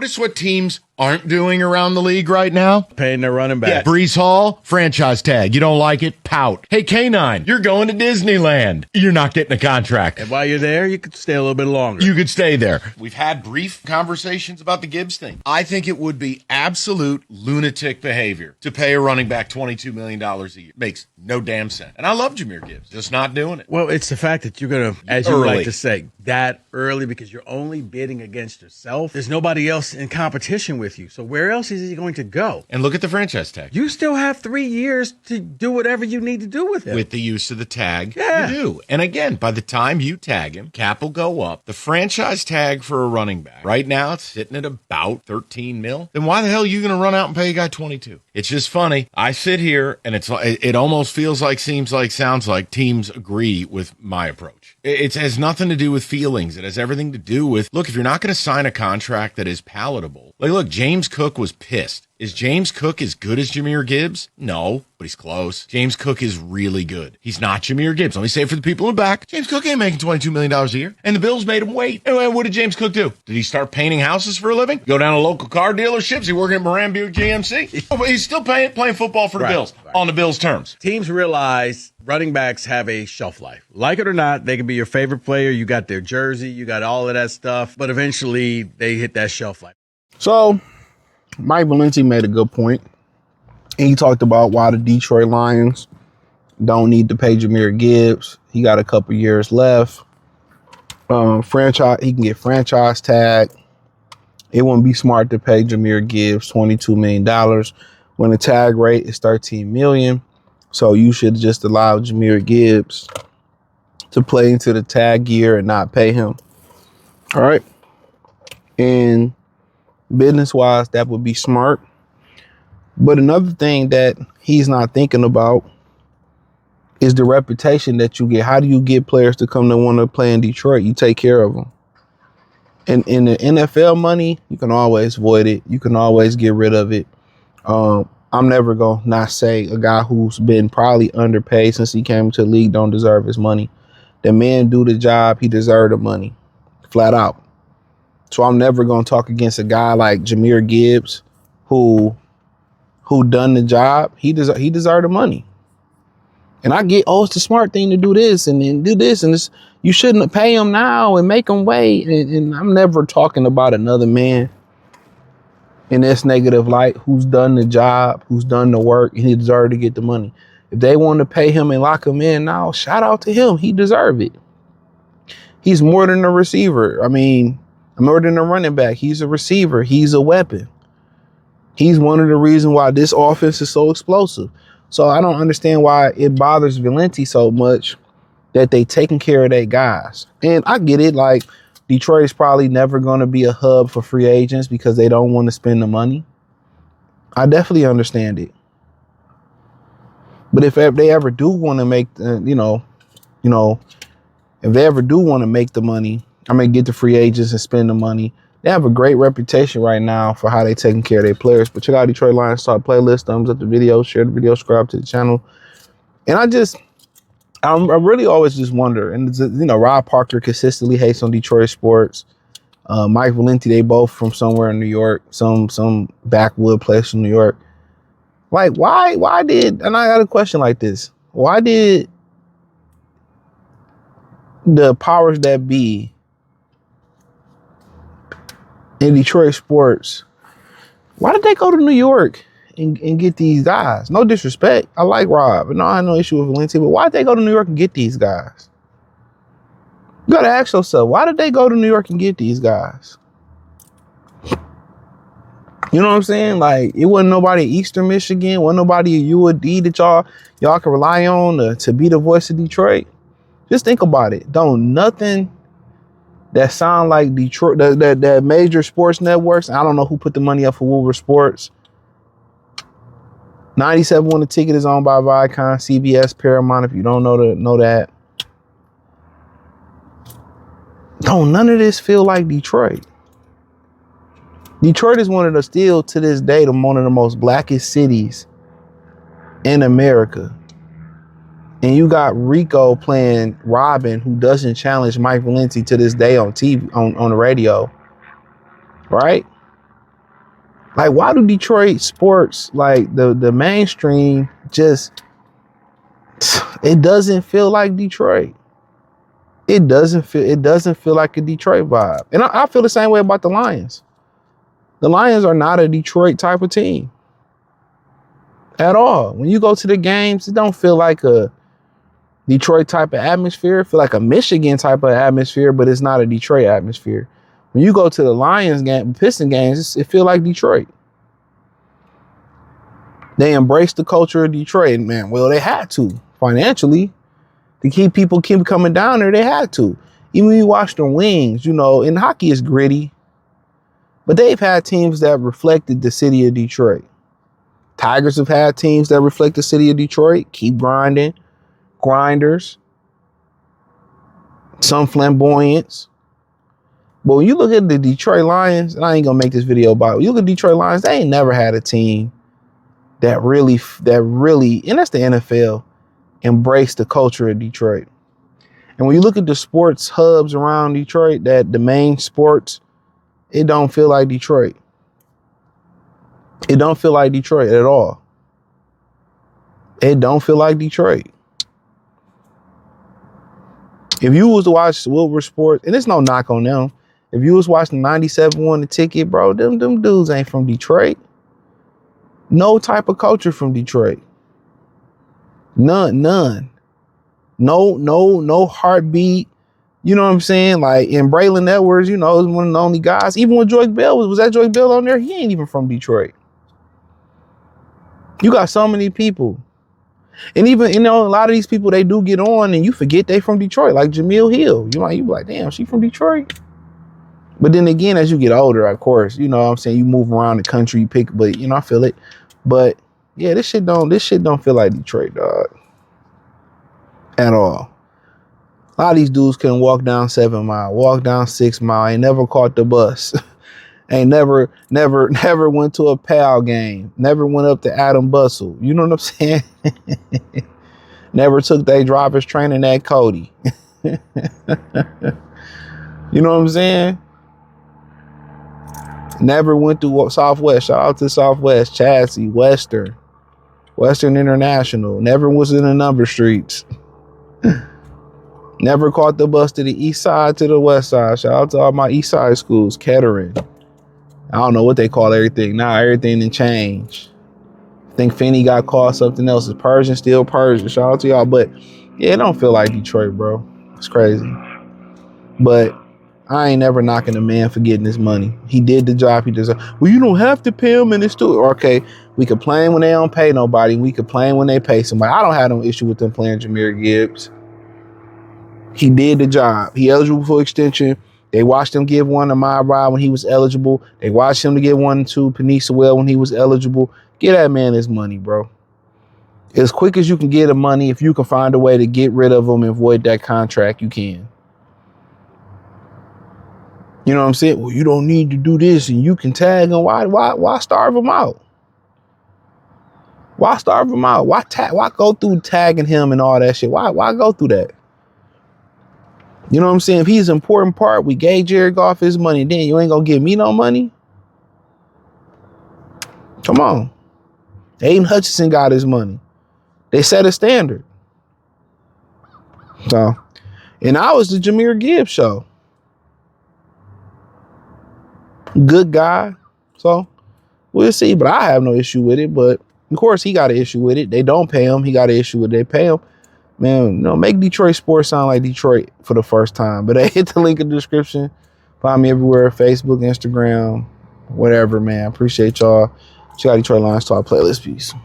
notice what teams aren't doing around the league right now? Paying their running back. Yeah, Brees Hall, franchise tag. You don't like it? Pout. Hey, K9, you're going to Disneyland. You're not getting a contract. And while you're there, you could stay a little bit longer. You could stay there. We've had brief conversations about the Gibbs thing. I think it would be absolute lunatic behavior to pay a running back $22 million a year. Makes no damn sense. And I love Jahmyr Gibbs. Just not doing it. Well, it's the fact that you're going to, as you Early. like to say, that early because you're only bidding against yourself. There's nobody else in competition with you. So where else is he going to go? And look at the franchise tag. You still have 3 years to do whatever you need to do with him. With the use of the tag, Yeah. you do. And again, by the time you tag him, cap will go up. The franchise tag for a running back, right now it's sitting at about 13 mil. Then why the hell are you going to run out and pay a guy 22? It's just funny. I sit here and it almost feels like, seems like, sounds like teams agree with my approach. It has nothing to do with feelings. It has everything to do with, look, if you're not going to sign a contract that is palatable, like, look, James Cook was pissed. Is James Cook as good as Jahmyr Gibbs? No, but he's close. James Cook is really good. He's not Jahmyr Gibbs. Let me say it for the people in the back. James Cook ain't making $22 million a year, and the Bills made him wait. And what did James Cook do? Did he start painting houses for a living? Go down to local car dealerships? He working at Moran Buick GMC? But he's still playing football for the Bills on the Bills' terms. Teams realize running backs have a shelf life. Like it or not, they can be your favorite player. You got their jersey, you got all of that stuff, but eventually they hit that shelf life. So Mike Valenti made a good point. He talked about why the Detroit Lions don't need to pay Jahmyr Gibbs. He got a couple years left. He can get franchise tag. It wouldn't be smart to pay Jahmyr Gibbs $22 million when the tag rate is $13 million. So you should just allow Jahmyr Gibbs to play into the tag year and not pay him. All right. And business-wise, that would be smart. But another thing that he's not thinking about is the reputation that you get. How do you get players to come to want to play in Detroit? You take care of them. And in the NFL money, you can always void it. You can always get rid of it. I'm never going to not say a guy who's been probably underpaid since he came to the league don't deserve his money. The man do the job. He deserved the money. Flat out. So I'm never going to talk against a guy like Jahmyr Gibbs who done the job. He deserved the money. And I get, it's the smart thing to do this and then do this. And this, you shouldn't pay him now and make him wait. And I'm never talking about another man in this negative light who's done the job, who's done the work, and he deserved to get the money. If they want to pay him and lock him in now, shout out to him. He deserved it. He's more than a receiver. I mean, more than a running back. He's a receiver. He's a weapon. He's one of the reasons why this offense is so explosive. So I don't understand why it bothers Valenti so much that they taking care of their guys. And I get it. Like, Detroit is probably never going to be a hub for free agents because they don't want to spend the money. I definitely understand it. But if they ever do want to make, if they ever do want to make the money, get the free agents and spend the money. They have a great reputation right now for how they taking care of their players. But check out Detroit Lions Talk playlist, thumbs up the video, share the video, subscribe to the channel. And I really always just wonder, and Rob Parker consistently hates on Detroit sports. Mike Valenti, they both from somewhere in New York, some backwood place in New York. Like, why did, and I got a question like this. Why did the powers that be in Detroit sports, why did they go to New York and get these guys? No disrespect. I like Rob. No, I have no issue with Valenti, but why did they go to New York and get these guys? You got to ask yourself, why did they go to New York and get these guys? You know what I'm saying? Like, it wasn't nobody in Eastern Michigan, wasn't nobody at UAD that y'all can rely on to be the voice of Detroit. Just think about it. Don't nothing that sound like Detroit, that major sports networks. I don't know who put the money up for Woolworth Sports. 97 when the ticket is owned by Viacom, CBS, Paramount. If you don't know that. Don't none of this feel like Detroit. Detroit is still to this day, one of the most blackest cities in America. And you got Rico playing Robin, who doesn't challenge Mike Valenti to this day on TV, on the radio. Right? Like, why do Detroit sports, like the mainstream, just, it doesn't feel like Detroit. It doesn't feel like a Detroit vibe. And I feel the same way about the Lions. The Lions are not a Detroit type of team at all. When you go to the games, it don't feel like a Detroit type of atmosphere. It feel like a Michigan type of atmosphere, but it's not a Detroit atmosphere. When you go to the Lions game, Piston games, it feel like Detroit. They embraced the culture of Detroit, man. Well, they had to financially to keep people keep coming down there. They had to. Even when you watch the Wings, you know, in hockey is gritty, but they've had teams that reflected the city of Detroit. Tigers have had teams that reflect the city of Detroit. Keep grinding, grinders, some flamboyance. But when you look at the Detroit Lions, and I ain't gonna make this video about it, you look at Detroit Lions, they ain't never had a team that really, and that's the NFL, embraced the culture of Detroit. And when you look at the sports hubs around Detroit, that the main sports, it don't feel like Detroit. It don't feel like Detroit at all. It don't feel like Detroit. If you was to watch Wilbur Sports, and it's no knock on them, if you was watching 97 won the ticket, bro, them dudes ain't from Detroit. No type of culture from Detroit. None. No heartbeat. You know what I'm saying? Like, and Braylon Edwards, you know, is one of the only guys. Even when Joyce Bell was that Joyce Bell on there? He ain't even from Detroit. You got so many people. And even, you know, a lot of these people, they do get on and you forget they from Detroit, like Jamil Hill. You be like, damn, she from Detroit? But then again, as you get older, of course, you know what I'm saying, you move around the country, you pick, but you know, I feel it. But yeah, this shit don't feel like Detroit, dog. At all. A lot of these dudes couldn't walk down 7 Mile, walk down 6 Mile, ain't never caught the bus. Ain't never went to a PAL game. Never went up to Adam Bustle. You know what I'm saying? Never took their driver's training at Cody. You know what I'm saying? Never went to Southwest. Shout out to Southwest, Chassis, Western International. Never was in the number streets. Never caught the bus to the east side to the west side. Shout out to all my east side schools, Kettering. I don't know what they call everything. Now everything done changed. I think Finney got called something else. It's Persian, still Persian. Shout out to y'all. But yeah, it don't feel like Detroit, bro. It's crazy. But I ain't never knocking a man for getting his money. He did the job he deserved. Well, you don't have to pay him in this too. Okay, we complain when they don't pay nobody. We complain when they pay somebody. I don't have no issue with them playing Jahmyr Gibbs. He did the job. He eligible for extension. They watched him give one to Myrod when he was eligible. They watched him to give one to Panisa Well when he was eligible. Get that man his money, bro. As quick as you can get him money, if you can find a way to get rid of him and void that contract, you can. You know what I'm saying? Well, you don't need to do this and you can tag him. Why starve him out? Why starve him out? Why go through tagging him and all that shit? Why go through that? You know what I'm saying? If he's an important part, we gave Jared Goff his money. Then you ain't gonna give me no money? Come on. Aiden Hutchinson got his money. They set a standard. So, and I was the Jahmyr Gibbs show. Good guy. So, we'll see. But I have no issue with it. But, of course, he got an issue with it. They don't pay him. He got an issue with it. They pay him. Man, you know, make Detroit sports sound like Detroit for the first time. But hit the link in the description. Find me everywhere. Facebook, Instagram, whatever, man. Appreciate y'all. Check out Detroit Lions Talk playlist. Peace.